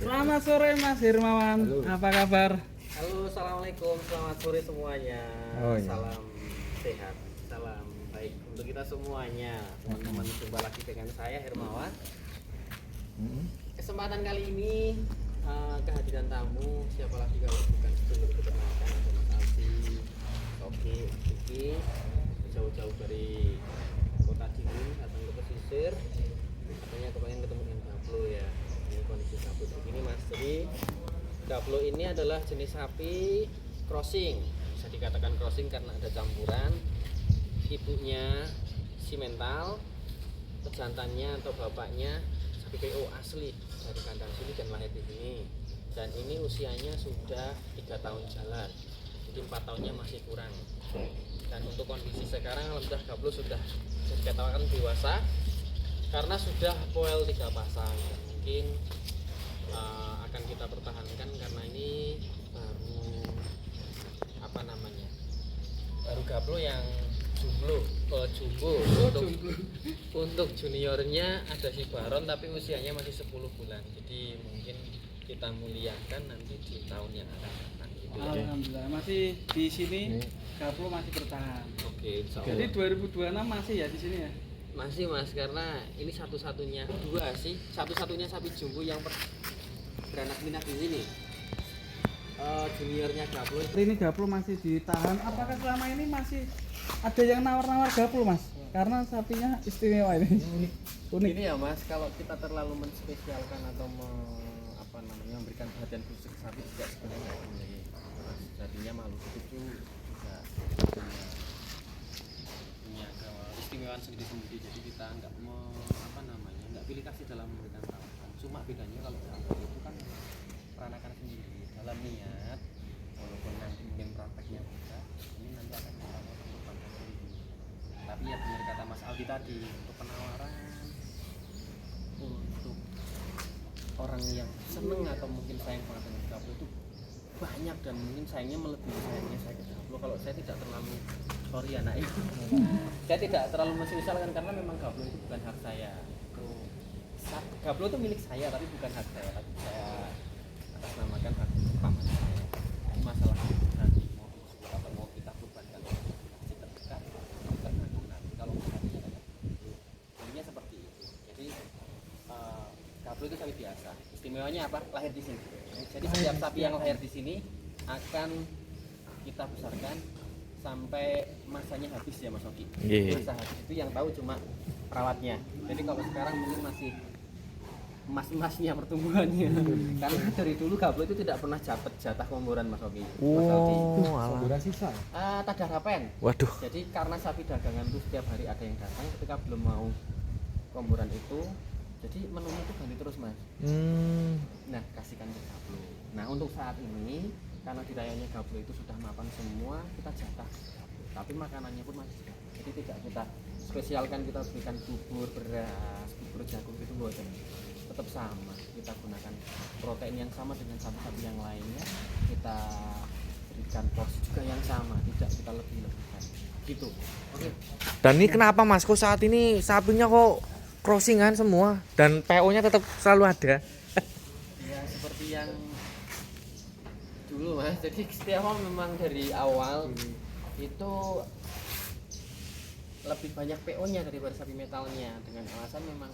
Selamat sore Mas Hermawan. Halo. Apa kabar? Halo, assalamualaikum, selamat sore semuanya. Oh, iya. Salam sehat, salam baik untuk kita semuanya. Teman-teman, jumpa lagi dengan saya Hermawan. Kesempatan kali ini kehadiran tamu, siapa lagi kalau bukan sedulur keponakan ada Mas Aldi, Oke, Kiki, jauh-jauh dari kota dingin datang ke pesisir. Katanya kepengen ketemu dengan Gablo ya. Ini kondisi kabut begini Mas. Jadi Gablo ini adalah jenis sapi crossing. Bisa dikatakan crossing karena ada campuran. Ibunya simental, pejantannya atau bapaknya sapi PO asli dari kandang sini dan lahir di sini. Dan ini usianya sudah 3 tahun jalan. Jadi 4 tahunnya masih kurang. Dan untuk kondisi sekarang alhamdulillah Gablo sudah bisa dikatakan dewasa karena sudah poel 3 pasang. Dan mungkin akan kita pertahankan karena ini baru Gablo yang jumbo untuk juniornya ada si Baron tapi usianya masih 10 bulan, jadi mungkin kita muliakan nanti di tahun yang akan datang gitu ya. Alhamdulillah masih di sini. Gablo masih bertahan. Oke, insya Jadi Allah. 2026 masih ya di sini ya. Masih Mas, karena ini satu-satunya sapi jumbo yang beranak pinak di sini. Juniornya Gablo. Ini Gablo masih ditahan. Apakah selama ini masih ada yang nawar-nawar Gablo Mas? Karena sapinya istimewa ini. Unik. Ini ya Mas, kalau kita terlalu menspesialkan atau memberikan perhatian khusus ke sapi tidak sebenarnya nggak boleh. Jadinya malu itu juga punya keistimewaan sendiri-sendiri. Jadi kita nggak pilih kasih dalam memberikan perawatan. Cuma bedanya kalau Gablo itu kan peranakan sendiri dalam niat, walaupun nanti mungkin prakteknya bisa, ini nanti akan kita rawat untuk bangsa sendiri. Tapi ya benar kata Mas Aldi tadi, untuk penawaran untuk orang yang seneng atau mungkin sayang banget dengan Gablo itu banyak, dan mungkin sayangnya melebihi sayangnya saya ke Gablo. Kalau saya tidak terlalu saya tidak terlalu menyesalkan karena memang Gablo itu bukan hak saya. Gablo itu milik saya tapi bukan hak saya, tapi saya atasnamakan hak paman saya. Masalah nanti mau disebut atau mau kita kurbankan masih terdekat nanti kalau misalnya intinya seperti itu. Jadi Gablo itu sapi biasa. Istimewanya apa? Lahir di sini. Jadi setiap sapi yang lahir di sini akan kita besarkan sampai masanya habis ya Mas Oki. Masa habis itu yang tahu cuma perawatnya. Jadi kalau sekarang mungkin masih emas-emasnya pertumbuhannya. Karena dari dulu Gablo itu tidak pernah dapat jatah komboran Mas Oki. Komboran sisa. Tadah rapen. Waduh. Jadi karena sapi dagangan itu setiap hari ada yang datang, ketika belum mau komboran itu, jadi menunya itu ganti terus Mas. Nah, kasihkan ke Gablo. Nah, untuk saat ini karena di rayanya Gablo itu sudah mapan semua, kita jatah Gablo. Tapi makanannya pun masih Gablo. Jadi tidak kita spesialkan, kita berikan bubur beras, bubur jagung itu buatan. Tetap sama, kita gunakan protein yang sama dengan sapi-sapi yang lainnya, kita berikan porsi juga yang sama, tidak kita lebih-lebihkan gitu. Oke. Dan ini kenapa Mas, kok saat ini sapinya kok crossingan semua dan PO-nya tetap selalu ada? Ya seperti yang dulu Mas, jadi setiap memang dari awal itu lebih banyak PO-nya daripada sapi metalnya, dengan alasan memang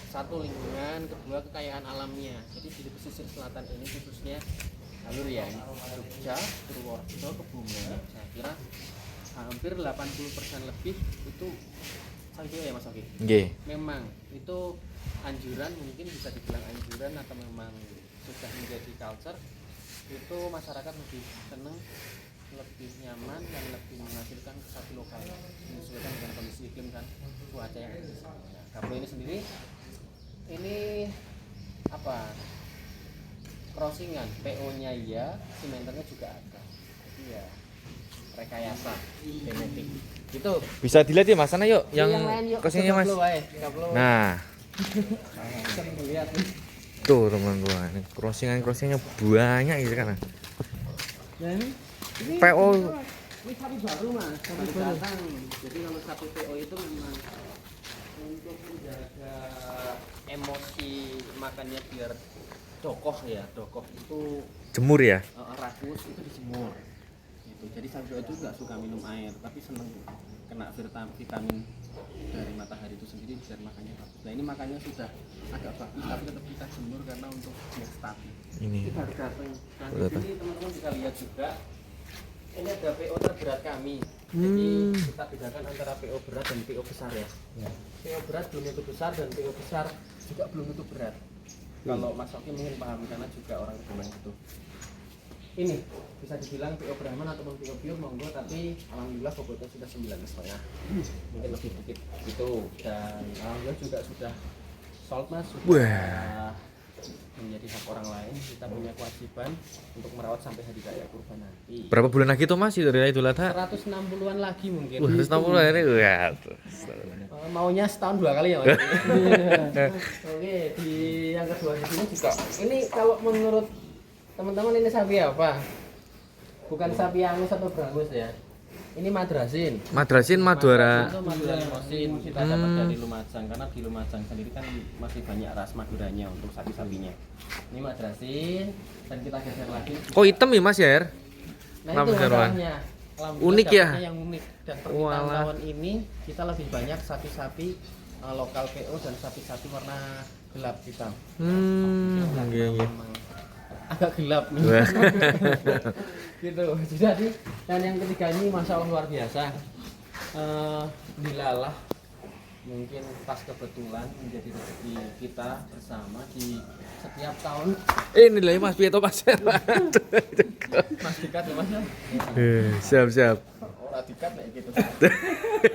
satu lingkungan, kedua kekayaan alamnya. Jadi di pesisir selatan ini khususnya jalur ya ini Jogja, Purworejo, Kebumen, saya kira hampir 80% lebih itu sapi PO ya Mas Oki. Memang itu anjuran, mungkin bisa dibilang anjuran atau memang sudah menjadi culture, itu masyarakat lebih seneng, lebih nyaman dan lebih menghasilkan sapi lokal menyesuaikan dengan kondisi iklim dan cuaca yang ada di sini. Nah, Gablo ini sendiri ini apa? Crossingan, PO-nya iya, simenternya juga ada. Jadi ya rekayasa genetik. Itu Bisa dilihat ya Mas, sana yuk yang lain yuk, crossingnya Mas. Gablo. Nah, Bisa melihat. tuh teman-teman, crossingan-crossingnya banyak gitu kan. Ya ini PO Ini sapi baru Mas, sapi datang. Jadi kalau sapi PO itu memang untuk menjaga emosi makannya biar dokoh ya, dokoh itu Jemur ya? rakus itu dijemur. Gitu. Jadi sapi itu nggak suka minum air, tapi seneng kena vitamin dari matahari itu sendiri dan makannya bagus. Nah ini makannya sudah agak bagus, tapi tetap kita jemur karena untuk biar stabil. Ini. Kita harus datang. Nah di sini teman-teman bisa lihat juga, ini ada PO terberat kami. Jadi kita bedakan antara PO berat dan PO besar ya. PO berat belum tentu besar dan PO besar juga belum tentu berat. Kalau Mas Oki mungkin paham karena juga orang Kebumen itu. Ini bisa dibilang PO Brahman ataupun PO pure monggo, tapi alhamdulillah bobotnya sudah 9,5. Mungkin lebih dikit gitu, dan alhamdulillah juga sudah sold Mas, sudah menjadi hak orang lain. Kita punya kewajiban untuk merawat sampai hari raya kurban nanti. Berapa bulan lagi tuh Mas itu Idul Adha? 160-an lagi mungkin. Wah, 160 ini ya. Maunya setahun 2 kali ya Mas. Oke, di yang kedua di sini juga. Ini kalau menurut teman-teman ini sapi apa? Bukan sapi angus atau berangus ya. Ini madrasin. Madrasin Madura. Itu Madura limosin kita dapat dari Lumajang karena di Lumajang sendiri kan masih banyak ras Maduranya untuk sapi-sapinya. Ini madrasin dan kita geser lagi. Kok hitam ya Mas ya? Nah Kenapa itu Herwan? masalahnya. Unik ya? Dapatnya yang unik dan permintaan Walah. tahun ini kita lebih banyak sapi-sapi lokal PO dan sapi-sapi warna gelap hitam. Iya. Memang agak gelap nih. Wah. Gitu. Jadi dan yang ketiga ini masya Allah luar biasa. Dilalah mungkin pas kebetulan menjadi rezeki kita bersama di setiap tahun. Ini lah Mas Pietro Mas. Mas Dikat ya Mas ya. Siap. Ora dikat kayak gitu.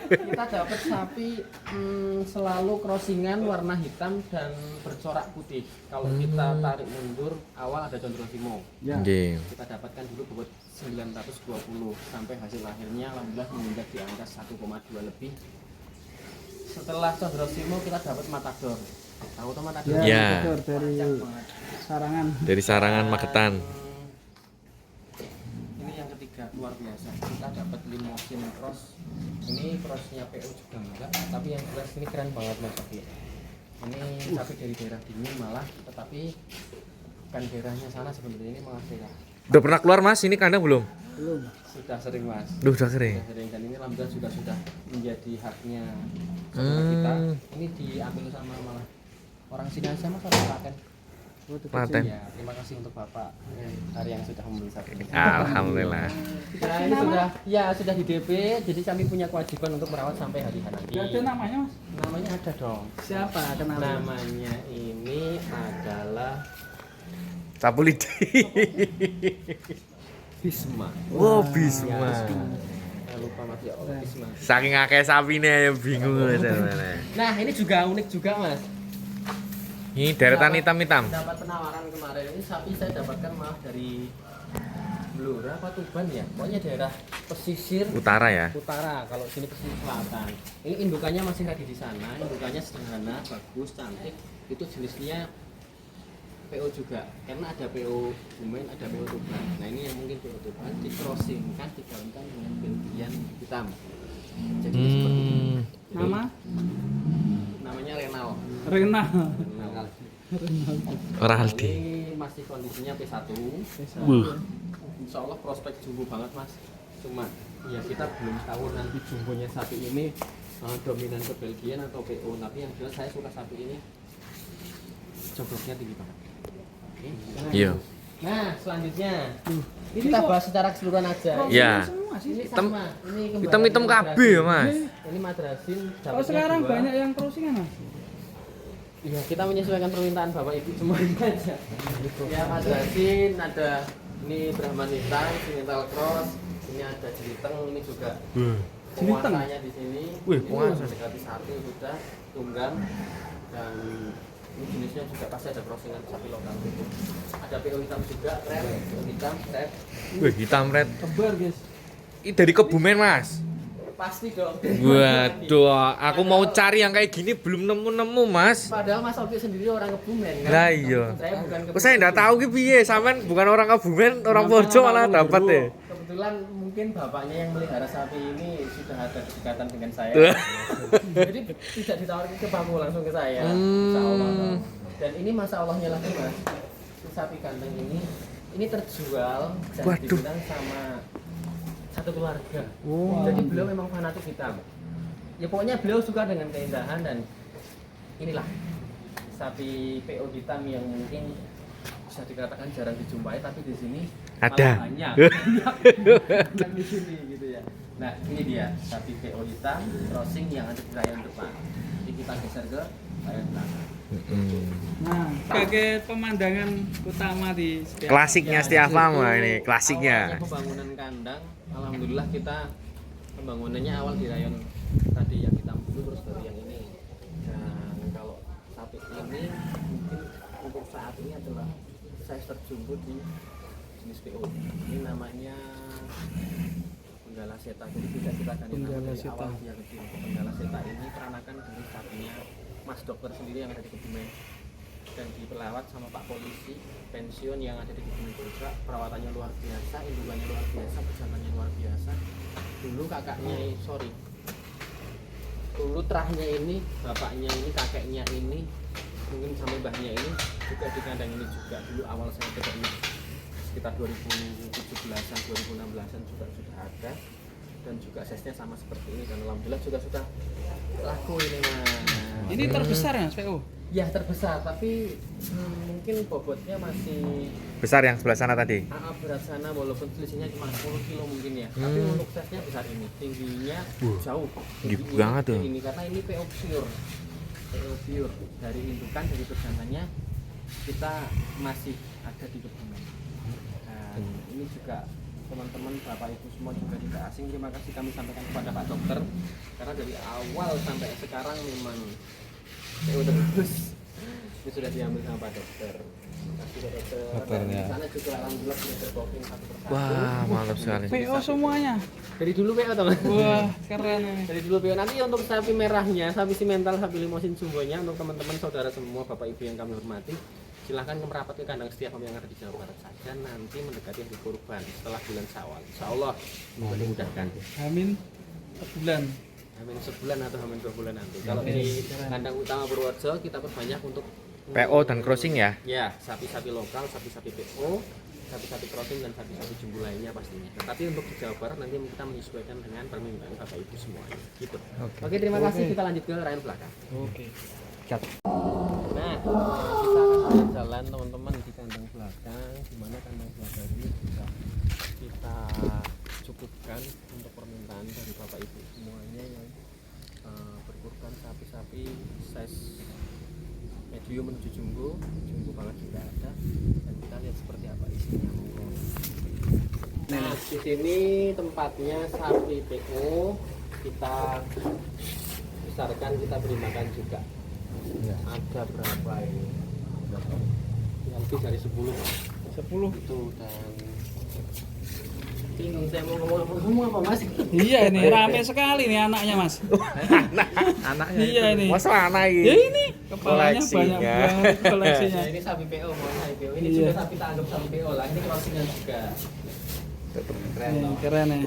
Kita dapat sapi selalu crossingan warna hitam dan bercorak putih. Kalau kita tarik mundur awal ada Condrosimo. Ya. Nggih. Kita dapatkan dulu bobot 920 sampai hasil akhirnya alhamdulillah menginjak di angka 1,2 lebih. Setelah Condrosimo kita dapat Matador. Tahu tuh Matador? Ya. Betul, dari Panjang banget. sarangan. Dari Sarangan Magetan. Ini yang ketiga luar biasa. Kita dapat limousine cross. Ini crossnya PO juga enggak, tapi yang jelas ini keren banget Mas Oki. Ini sapi dari daerah dingin malah, tetapi bukan daerahnya sana sebenarnya ini malah daerah. Udah pernah keluar Mas? Ini kandang belum? Belum. Sudah sering Mas. Duh, udah kering. Sudah sering dan ini alhamdulillah sudah menjadi haknya saudara kita. Ini diambil sama malah orang sini aja Mas, orang Klaten. Klaten. Ya, terima kasih untuk Bapak hari yang sudah membeli sapi ini. Alhamdulillah. Nah, ini sudah di DP, jadi kami punya kewajiban untuk merawat sampai hari nanti. Gak ada namanya Mas? Namanya ada dong. Siapa? Kenapa? Namanya ini adalah Sapu lidi. Bisma. Wow, Ya, Bisma. lupa Mas ya Allah, Bisma. Saking akeh sapine ya bingung sebenarnya. Nah, ini juga unik juga Mas. Ini deretan hitam-hitam. Dapat penawaran kemarin ini sapi saya dapatkan malah dari Blora apa Tuban ya. Pokoknya daerah pesisir Utara ya. utara, kalau sini pesisir selatan. Ini indukannya masih ready di sana, indukannya sederhana, bagus, cantik. Itu jenisnya PO juga, karena ada PO Bumen, ada PO Tuban. Nah ini yang mungkin PO Tuban di crossing kan digabungkan dengan Belgian hitam. Jadi seperti ini. Jadi, Nama? namanya Renal. Rena. Renal. Raldi. Ini masih kondisinya P1. Insya Allah prospek jumbo banget Mas. Cuma ya kita belum tahu nanti jumbonya sapi ini dominan ke Belgian atau PO. Tapi yang jelas saya suka sapi ini, jogroknya tinggi banget. Oke. Iya. Nah selanjutnya Ini kita kok bahas secara keseluruhan aja. Ya. semua sih. Ini Hitam- sama. Ini kembarannya Hitam-hitam kabeh ya Mas. Ini madrasin. Kalau sekarang banyak yang crossingan Mas. Iya, kita menyesuaikan permintaan Bapak Ibu semuanya aja. Ya, madrasin, ada ini Brahman hitam, Simental cross, ini ada jeliteng, ini juga penguasanya di sini. Wih, Ini penguasa. mendekati satu sudah tunggang dan ini jenisnya juga pasti ada crossingan sapi lokal. Ada PO hitam juga, red, PO hitam, red. Wih, hitam red. Kebar guys. Ini dari Kebumen Mas. Pasti dong. Waduh, aku mau cari yang kayak gini belum nemu-nemu Mas. Padahal Mas Oki sendiri orang Kebumen kan. Lah iya. Saya bukan Kok saya enggak tahu ki piye, sampean bukan orang Kebumen, orang Purjo malah dapat ya. Kebetulan mungkin bapaknya yang melihara sapi ini sudah ada kedekatan dengan saya. Jadi tidak ditawarkan ke Pamu, langsung ke saya. Insya Allah. Dan ini masa Allahnya lagi Mas. sapi kandang ini terjual dan Waduh. dibilang sama satu keluarga. Oh. Jadi beliau memang fanatik hitam. Ya pokoknya beliau suka dengan keindahan dan inilah sapi PO hitam yang mungkin bisa dikatakan jarang dijumpai, tapi di sini Ada. malah banyak. Banyak di sini gitu ya. Nah ini dia sapi PO hitam crossing yang ada di layar depan. Jadi kita geser ke layar belakang. Nah, sebagai pemandangan utama di Setiafarm. Klasiknya Setiafarm Itu ini, klasiknya. awalnya pembangunan kandang, alhamdulillah kita pembangunannya awal di rayon tadi yang hitam dulu terus baru yang ini. Dan kalau sapi ini mungkin untuk saat ini adalah size terjumbo di jenis PO. Ini namanya Benggala Seta. Jadi tidak kita ganti nama Benggala dari Seta. awal dia kecil. Benggala Seta ini peranakan dari sapinya Mas Dokter sendiri yang ada di Kebumen dan dipelawat sama Pak Polisi pensiun yang ada di Kebumen juga. Perawatannya luar biasa, indukannya luar biasa, pejantannya luar biasa. Dulu kakaknya, dulu terahnya ini, bapaknya ini, kakeknya ini, mungkin sampai mbahnya ini juga di kandang ini juga. Dulu awal saya coba ini sekitar 2017-an, 2016-an juga sudah ada dan juga size-nya sama seperti ini dan alhamdulillah juga sudah laku ini mas. Ini terbesar ya, Mas PO? Ya terbesar, tapi mungkin bobotnya masih Besar yang sebelah sana tadi. berat sana walaupun selisihnya cuma 10 kilo mungkin ya. Tapi untuk size-nya besar ini, tingginya jauh. Tinggi Tinggi banget tuh. ini karena ini PO pure. PO pure dari indukan dari pejantannya kita masih ada di Kebumen. Dan ini juga teman-teman Bapak Ibu semua juga tidak asing, terima kasih kami sampaikan kepada Pak Dokter karena dari awal sampai sekarang memang terus ini sudah diambil sama Pak Dokter. Terima kasih Pak Dokter. Dokternya. Di sana juga alhamdulillah sudah terbooking satu persatu. Wah, mantap sekali. PO semuanya. Dari dulu PO teman. Wah, keren ini. Dari dulu PO nanti untuk sapi merahnya, sapi simental, sapi limosin jumbonya untuk teman-teman saudara semua Bapak Ibu yang kami hormati. Silahkan merapat ke kandang Setiafarm yang ada di Jawa Barat saja nanti mendekati hari kurban setelah bulan Syawal. Insya Allah mudah dimudahkan. Amin sebulan. Amin sebulan atau amin 2 bulan nanti. Kalau di kandang utama Purworejo kita perbanyak untuk PO dan crossing ya. ya sapi-sapi lokal, sapi-sapi PO, sapi-sapi crossing dan sapi-sapi jumbo lainnya pastinya. Tapi untuk di Jawa Barat nanti kita menyesuaikan dengan permintaan Bapak Ibu semuanya. Gitu. Oke, terima kasih. Kita lanjut ke rayon belakang. Oke. Nah, kita akan jalan teman-teman di kandang belakang, di mana kandang belakang ini bisa kita cukupkan untuk permintaan dari Bapak Ibu semuanya yang berkurban sapi-sapi size medium menuju jumbo, jumbo banget juga ada, dan kita lihat seperti apa isinya. Nah, di sini tempatnya sapi PO kita besarkan, kita beri makan juga. Ada berapa ini? Ya, lebih dari 10 itu dan bingung saya mau ngomong apa mas? Iya ini rame sekali nih anaknya Mas. Anaknya Iya ini. Masa anak Ya ini? ini kepalanya banyak Koleksinya. banget koleksinya. Nah, ini sapi PO, mau sapi PO. Ini Iya. juga sapi tak anggap sapi PO lah. Ini crossingan juga. Keren Nih, loh. keren ya.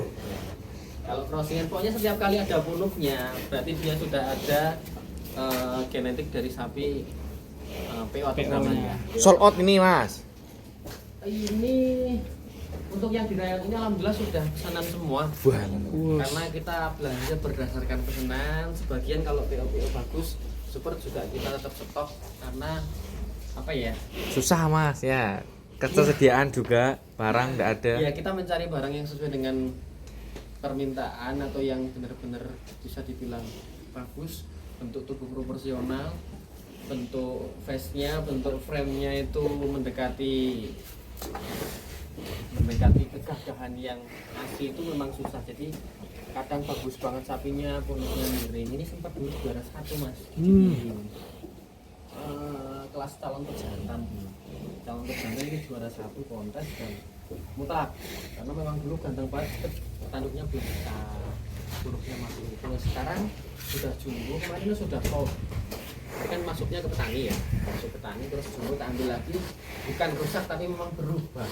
Kalau crossingan pokoknya setiap kali ada punuknya, berarti dia sudah ada genetik dari sapi PO atau PO-nya. namanya. Sold out ini mas. Ini untuk yang di rayon ini alhamdulillah sudah pesanan semua. Wah. Karena kita belanja berdasarkan pesanan. Sebagian kalau PO bagus, super juga kita tetap stok karena apa ya? Susah mas ya. Ketersediaan juga barang nggak ada. Ya kita mencari barang yang sesuai dengan permintaan atau yang benar-benar bisa dibilang bagus, bentuk tubuh proporsional, bentuk face-nya, bentuk frame-nya itu mendekati kegagahan yang asli itu memang susah. Jadi kadang bagus banget sapinya, punuknya miring. Ini sempat dulu juara 1 mas. Kelas calon pejantan dulu. Calon pejantan ini juara 1 kontes dan mutlak. Karena memang dulu ganteng banget, tanduknya belum besar, punuknya masih itu. Sekarang sudah jumbo, kemarin sudah top. Ini kan masuknya ke petani ya, masuk petani terus jumbo kita ambil lagi, bukan rusak tapi memang berubah.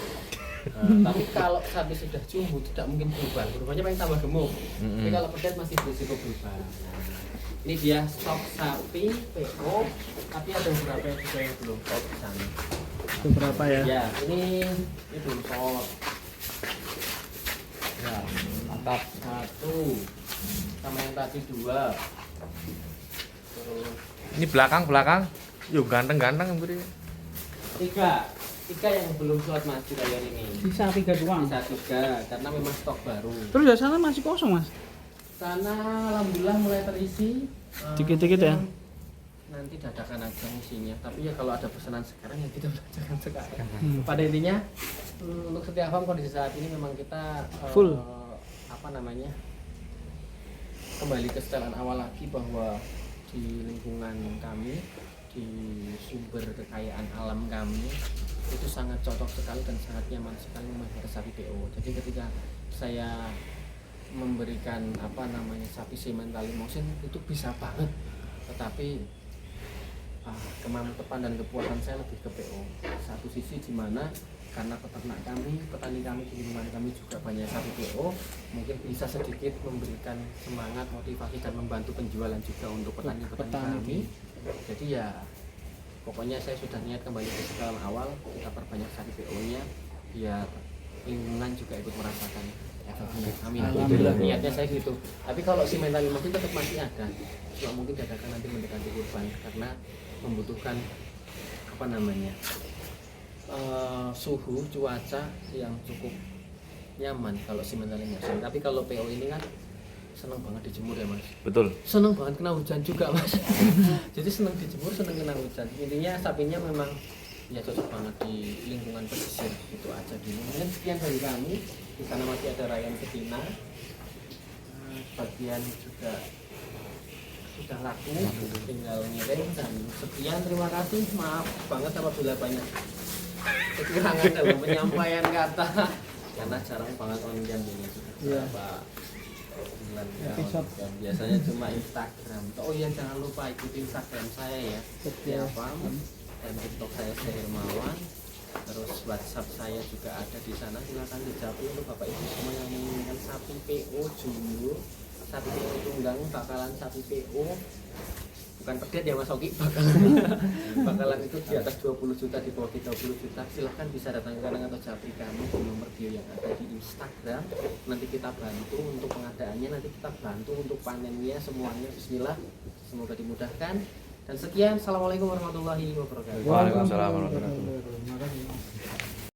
Tapi kalau sapi sudah jumbo tidak mungkin berubahnya paling tambah gemuk. Tapi kalau pedet masih berisiko berubah. Nah, ini dia stok sapi PO, tapi ada beberapa yang juga yang belum top di sana. beberapa ya. Ya, ini belum shot. Ya, mantap. 1 sama yang tadi 2. Terus Ini belakang. Yuk ganteng beri. 3 yang belum shot Mas di layar ini. Sisa 3 doang. Bisa 3 karena memang stok baru. Terus ya sana masih kosong mas. Sana alhamdulillah mulai terisi. Dikit-dikit ya? Nanti dadakan aja isinya. Tapi ya kalau ada pesanan sekarang ya kita dadakan sekarang. Hmm. Pada intinya untuk setiap farm kondisi saat ini memang kita Full. Kembali ke setelan awal lagi bahwa di lingkungan kami, di sumber kekayaan alam kami itu sangat cocok sekali dan sangat nyaman sekali memelihara sapi PO. Jadi ketika saya memberikan sapi semental limousine itu bisa banget, tetapi kemantepan dan kepuasan saya lebih ke PO. Satu sisi di mana karena peternak kami, petani kami di lingkungan kami juga banyak sapi PO, mungkin bisa sedikit memberikan semangat, motivasi dan membantu penjualan juga untuk petani-petani kami. Jadi ya pokoknya saya sudah niat kembali ke setelan awal, kita perbanyak sapi PO-nya biar lingkungan juga ikut merasakan efeknya. Amin. Alhamdulillah. Niatnya saya gitu. Tapi kalau si mental mungkin tetap masih ada. Cuma mungkin dadakan nanti mendekati kurban karena membutuhkan suhu cuaca yang cukup nyaman kalau si mental immersion. Tapi kalau PO ini kan seneng banget dijemur ya mas. Betul. Seneng banget kena hujan juga mas. Jadi seneng dijemur, seneng kena hujan. Intinya sapinya memang ya cocok banget di lingkungan pesisir. Itu aja dulu. Mungkin sekian dari kami. Di sana masih ada Ryan Betina. Bagian juga sudah laku, tinggal ngirim dan sekian. Terima kasih. Maaf banget apabila banyak kekurangan dalam penyampaian kata karena jarang banget online ini beberapa bulan Episode. dan biasanya cuma Instagram. Oh iya jangan lupa ikuti Instagram saya ya. Dan TikTok saya Hermawan. Terus WhatsApp saya juga ada di sana. Silakan dijawab untuk Bapak Ibu semua yang menginginkan sapi PO jumbo, sapi PO tunggang, bakalan sapi PO. Bukan pedet ya Mas Oki, bakalan itu di atas 20 juta, di bawah 30 juta. Silahkan bisa datang ke kandang atau japri kami di nomor bio yang ada di Instagram. Nanti kita bantu untuk pengadaannya, nanti kita bantu untuk panennya semuanya. Bismillah, semoga dimudahkan. Dan sekian, assalamualaikum warahmatullahi wabarakatuh. Waalaikumsalam warahmatullahi wabarakatuh. Terima kasih.